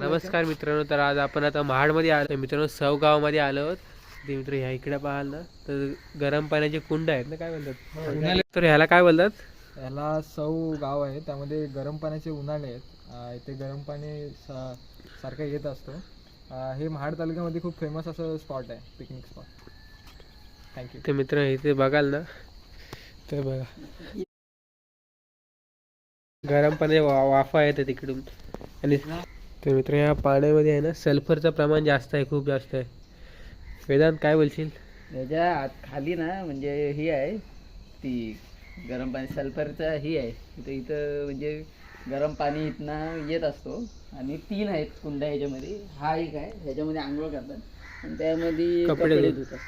नमस्कार मित्रांनो, तर आज आपण आता महाडमध्ये आलो मित्रांनो, सव गावामध्ये आलो आहोत. ते मित्र ह्या इकडे पाहाल ना तर गरम पाण्याचे कुंड आहेत ना, काय बोलतात तर ह्याला काय बोलतात? ह्याला सौ गाव आहे, त्यामध्ये गरम पाण्याचे उन्हाळे आहेत. इथे गरम पाणी सारखं येत असतो. हे महाड तालुक्यामध्ये खूप फेमस असं स्पॉट आहे, पिकनिक स्पॉट. थँक्यू. ते मित्र इथे बघाल ना तर बघा गरम पाणी वाफा येते तिकडून. आणि तर मित्र या पाण्यामध्ये आहे ना सल्फरचं प्रमाण जास्त आहे, खूप जास्त आहे. वेदांत काय बोलशील? त्याच्या आत खाली ना म्हणजे ही आहे ती गरम पाणी सल्फरचा ही आहे इथं इथं म्हणजे गरम पाणी इथनं येत असतो. आणि 3 आहेत कुंड ह्याच्यामध्ये. हा एक आहे, ह्याच्यामध्ये आंघोळ करतात आणि त्यामध्ये कपडे धुतात.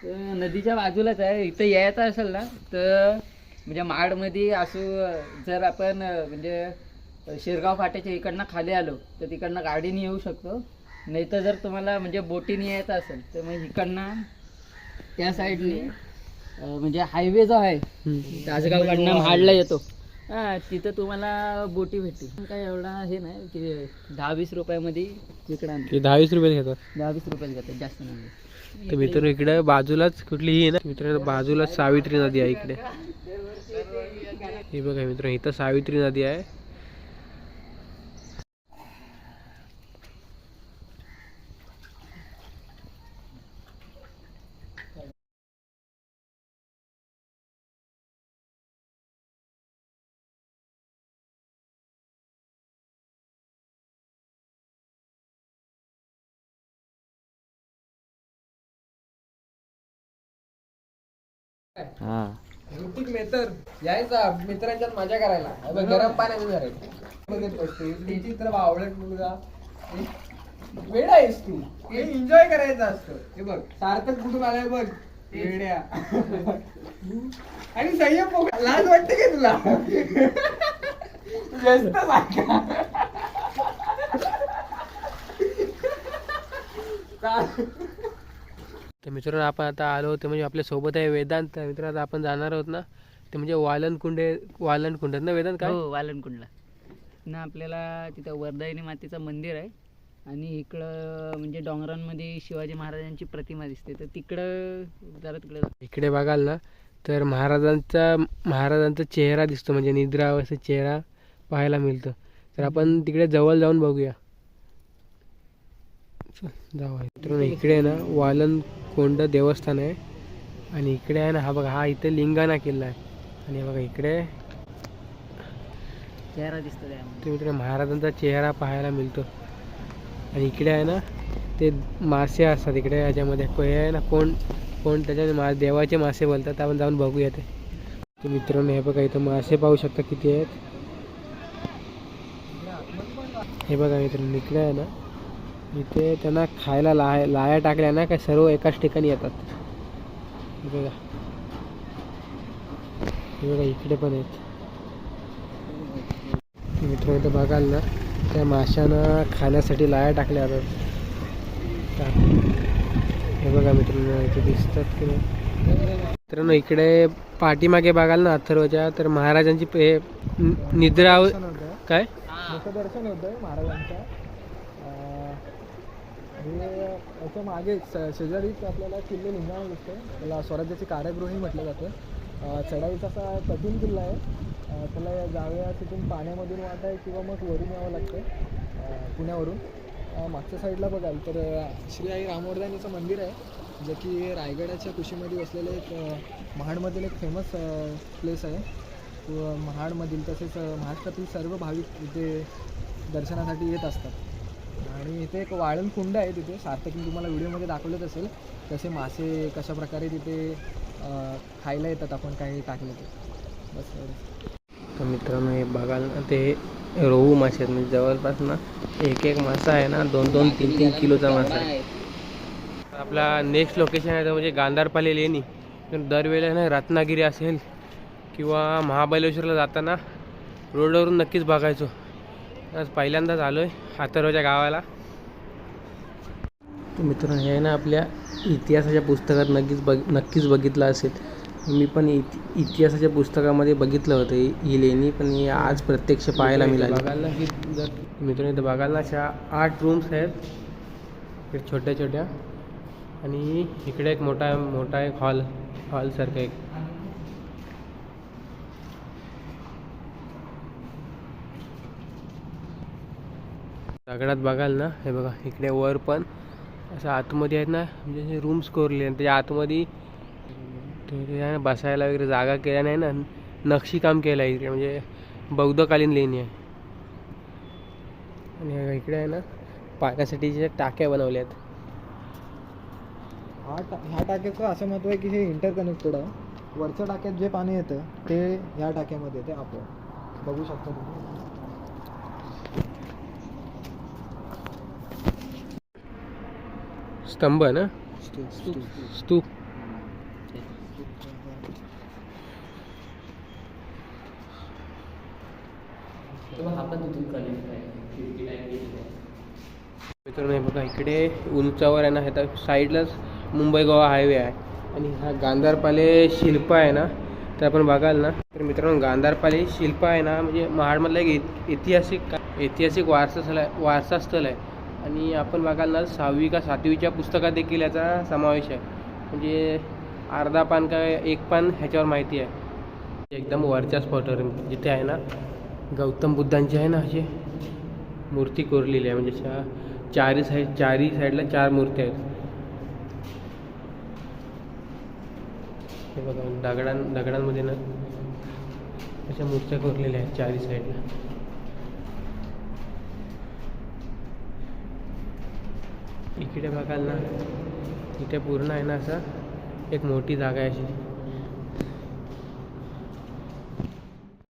तर नदीच्या बाजूलाच आहे. इथं यायचं असेल ना तर म्हणजे महाडमध्ये असं जर आपण म्हणजे शिरगाव फाट्याच्या इकडनं खाली आलो तर तिकडनं गाडीने येऊ शकतो. नाही तर जर तुम्हाला म्हणजे बोटीने यायचं असेल तर मग इकडनं त्या साईडने म्हणजे हायवे जो आहे तासगावकडनं महाडला येतो, तिथं तुम्हाला बोटी भेटतील. काय एवढा हे नाही की 10-20 रुपयामध्ये इकडं आणतो. 10-20 रुपये घेतात, 10-20 रुपये घेतात, जास्त नाही. तर मित्र इकडे बाजूलाच कुठली ही ना मित्र, बाजूलाच सावित्री नदी आहे इकडे. हे बघा मित्र, इथं सावित्री नदी आहे. ऋतिक मेहतर यायचा मित्रांच्यात मजा करायला, गरम पाण्यामध्ये करायचं. बघत बसते विचित्र आवडत मुलगा, वेडा आहेस तू. हे एन्जॉय करायचं असतं. हे बघ सार्थक कुठून आलाय बघ, वेड्या. आणि संयम लाज वाटते का तुला? व्यस्त तर मित्रांनो आपण आता आलो ते म्हणजे आपल्या सोबत आहे वेदांत. मित्र आता आपण जाणार आहोत ना ते म्हणजे वालनकुंड ना वेदांत? काय हो, वालनकुंडला ना आपल्याला तिथं वरदायिनी मातेचं मंदिर आहे. आणि इकडं म्हणजे डोंगरांमध्ये शिवाजी महाराजांची प्रतिमा दिसते. तर तिकडं जरा इकडे बघाल ना तर महाराजांचा चेहरा दिसतो, म्हणजे निद्रावस्थेत चेहरा पाहायला मिळतो. तर आपण तिकडे जवळ जाऊन बघूया. जाऊ मित्रांनो, इकडे ना वालनकोंड देवस्थान आहे. आणि इकडे आहे ना हा बघा, हा इथे लिंगाणा किल्ला आहे. आणि बघा इकडे चेहरा दिसतो त्यामध्ये. मित्र महाराजांचा चेहरा पाहायला मिळतो. आणि इकडे आहे ना ते मासे असतात इकडे याच्यामध्ये, हे आहे ना कोण त्याच्यामध्ये देवाचे मासे बोलतात. आपण जाऊन बघूया ते मित्रांनो. हे बघा इथं मासे पाहू शकता किती आहेत. हे बघा मित्रांनो, इकडे आहे ना इथे त्यांना खायला लाया टाकल्या ना काय सर्व एकाच ठिकाणी येतात. हे बघा इकडे पण आहेत मित्रांनो. इथं बघाल ना त्या माशांना खाण्यासाठी लाया टाकल्या जातात. हे बघा मित्रांनो इथे दिसतात की नाही. मित्रांनो इकडे पाठीमागे बघाल ना अथर्वच्या, तर महाराजांची हे निद्रा काय मुखदर्शन होतं महाराजांच्या. याच्या मागे शेजारीच आपल्याला किल्ले लिंगाणा दिसतो. त्याला स्वराज्याची कारागृहही म्हटलं जातं. चढाईचा असा कठीण किल्ला आहे. त्याला जाऊया तिथून पाण्यामधून वाट आहे किंवा मग वरून यावं लागतं पुण्यावरून. मागच्या साईडला बघाल तर श्री आई रामवर्धनीचं मंदिर आहे, जे की रायगडाच्या कुशीमध्ये वसलेलं एक महाडमधील एक फेमस प्लेस आहे. महाडमधील तसेच महाराष्ट्रातील सर्व भाविक इथे दर्शनासाठी येत असतात. आणि इथे एक वाळणकुंड आहे. तिथे सार्थकने तुम्हाला व्हिडिओमध्ये दाखवलंच असेल कसे मासे कशा प्रकारे तिथे खायला येतात आपण काही टाकलं ते. बस तर मित्रांनो हे बघाल ना ते रोहू मासे आहेत. म्हणजे जवळपास ना एक मासा आहे ना 2-2, 3-3 किलोचा मासा आहे. आपला नेक्स्ट लोकेशन आहे तर म्हणजे गांधारपाले लेणी. दरवेळेला ना रत्नागिरी असेल किंवा महाबळेश्वरला जाताना रोडवरून नक्कीच बघायचो. आज पहिल्यांदाच आलो आहे अथर्वच्या गावाला. मित्रांनो हे ना आपल्या इतिहासाच्या पुस्तकात नक्कीच बघितलं असेल. मी पण इतिहासाच्या पुस्तकामध्ये बघितलं होतं ही लेणी, पण ही आज प्रत्यक्ष पाहायला मिळाली. बघायला की जर मित्रांनो इथं बघायला अशा 8 रूम्स आहेत इकडे छोट्या छोट्या, आणि इकडे एक मोठा एक हॉलसारखं एक. दगडात बघाल ना, हे बघा इकडे वर पण असं आतमध्ये आहेत ना, म्हणजे रूम्स कोरले आणि त्याच्या आतमध्ये ते बसायला वगैरे जागा केल्या नाही ना, नक्षीकाम केलं आहे इकडे, म्हणजे बौद्धकालीन लेणी आहे. आणि इकडे आहे ना पाण्यासाठीच्या टाक्या बनवल्या आहेत. ह्या टाक्याचं असं महत्त्व आहे की हे इंटरकनेक्टेड आहे. वरच्या टाक्यात जे पाणी येतं ते ह्या टाक्यामध्ये येते आपोआप. बघू शकता तुम्ही. स्तंभ ना, स्तूप. मित्रांनो हे बघा इकडे उंचावर आहे ना, ह्या साईडलाच मुंबई गोवा हायवे आहे, आणि हा गांधारपाले शिल्प आहे ना, तर आपण बघाल ना, तर मित्रांनो गांधारपाले शिल्प आहे ना, म्हणजे महाडमधलं एक ऐतिहासिक वारसा स्थळ आहे. आणि आपण बघाल ना 6वी का 7वीच्या पुस्तकात देखील याचा समावेश आहे. म्हणजे अर्धा पान का एक पान ह्याच्यावर माहिती आहे. एकदम वरच्या स्पॉटवर जिथे आहे ना गौतम बुद्धांची आहे ना अशी मूर्ती कोरलेली आहे, म्हणजे चारी साईडला 4 मूर्ती आहेत. हे बघा दगडांमध्ये ना अशा मूर्त्या कोरलेल्या आहेत 4 साईडला. इकडे बघाल ना, इथे पूर्ण आहे ना असं एक मोठी जागा आहे अशी.